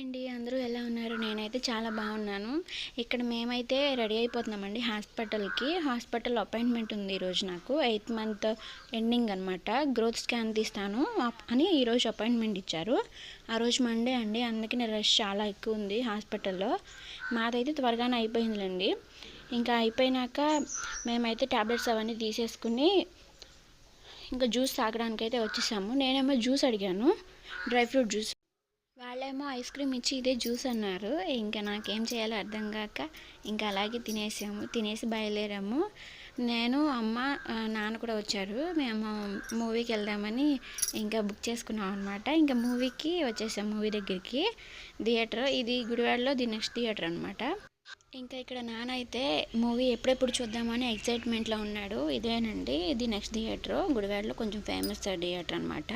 అండి. అందరూ ఎలా ఉన్నారు? నేనైతే చాలా బాగున్నాను. ఇక్కడ మేమైతే రెడీ అయిపోతున్నామండి హాస్పిటల్‌కి. హాస్పిటల్ అపాయింట్మెంట్ ఉంది ఈరోజు నాకు. 8th మంత్ ఎండింగ్ అనమాట. గ్రోత్ స్కాన్ తీస్తాను అని ఈరోజు అపాయింట్మెంట్ ఇచ్చారు. ఆ రోజు మండే అండి. అందుకనే రష్ చాలా ఎక్కువ ఉంది హాస్పిటల్‌లో. మాదైతే త్వరగానే అయిపోయిందిలేండి. ఇంకా అయిపోయినాక మేమైతే టాబ్లెట్స్ అవన్నీ తీసేసుకుని ఇంకా జ్యూస్ తాగడానికైతే వచ్చేసాము. నేనేమో జ్యూస్ అడిగాను, డ్రై ఫ్రూట్ జ్యూస్. వాళ్ళేమో ఐస్ క్రీమ్ ఇచ్చి ఇదే జ్యూస్ అన్నారు. ఇంకా నాకేం చేయాలో అర్థం కాక ఇంకా అలాగే తినేసి బయలుదేరాము. నేను అమ్మ నాన్న కూడా వచ్చారు. మేము మూవీకి వెళ్దామని ఇంకా బుక్ చేసుకున్నాం అనమాట. ఇంకా మూవీకి వచ్చేసాం. మూవీ దగ్గరికి థియేటర్ ఇది గుడివాడలో ది నెక్స్ట్ థియేటర్ అనమాట. ఇంకా ఇక్కడ నాన్న అయితే మూవీ ఎప్పుడెప్పుడు చూద్దామని ఎక్సైట్మెంట్లో ఉన్నాడు. ఇదేనండి ఇది నెక్స్ట్ థియేటర్ గుడివాడలో కొంచెం ఫేమస్ థియేటర్ అనమాట.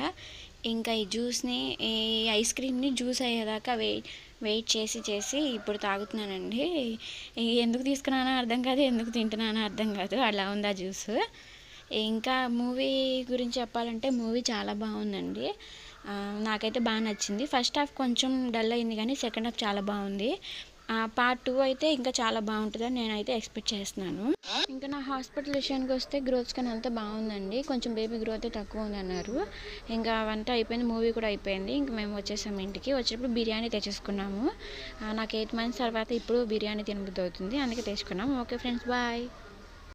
ఇంకా ఈ జ్యూస్ని ఈ ఐస్ క్రీమ్ని జ్యూస్ అయ్యేదాకా వెయిట్ చేసి ఇప్పుడు తాగుతున్నానండి. ఎందుకు తీసుకున్నానో అర్థం కాదు, ఎందుకు తింటున్నానో అర్థం కాదు, అలా ఉంది ఆ జ్యూస్. ఇంకా మూవీ గురించి చెప్పాలంటే మూవీ చాలా బాగుందండి. నాకైతే బాగా నచ్చింది. ఫస్ట్ హాఫ్ కొంచెం డల్ అయింది కానీ సెకండ్ హాఫ్ చాలా బాగుంది. పార్ట్ 2 అయితే ఇంకా చాలా బాగుంటుందని నేనైతే ఎక్స్పెక్ట్ చేస్తున్నాను. ఇంకా నా హాస్పిటల్ విషయానికి వస్తే గ్రోత్ స్కాన్ అంతా బాగుందండి. కొంచెం బేబీ గ్రోత్ తక్కువ ఉందన్నారు. ఇంకా అవంతా అయిపోయింది, మూవీ కూడా అయిపోయింది. ఇంకా మేము వచ్చేసాము ఇంటికి. వచ్చేటప్పుడు బిర్యానీ తెచ్చేసుకున్నాము. నాకు 8 months తర్వాత ఇప్పుడు బిర్యానీ తినబుద్ధి అవుతుంది, అందుకే తెచ్చుకున్నాము. Okay friends, bye.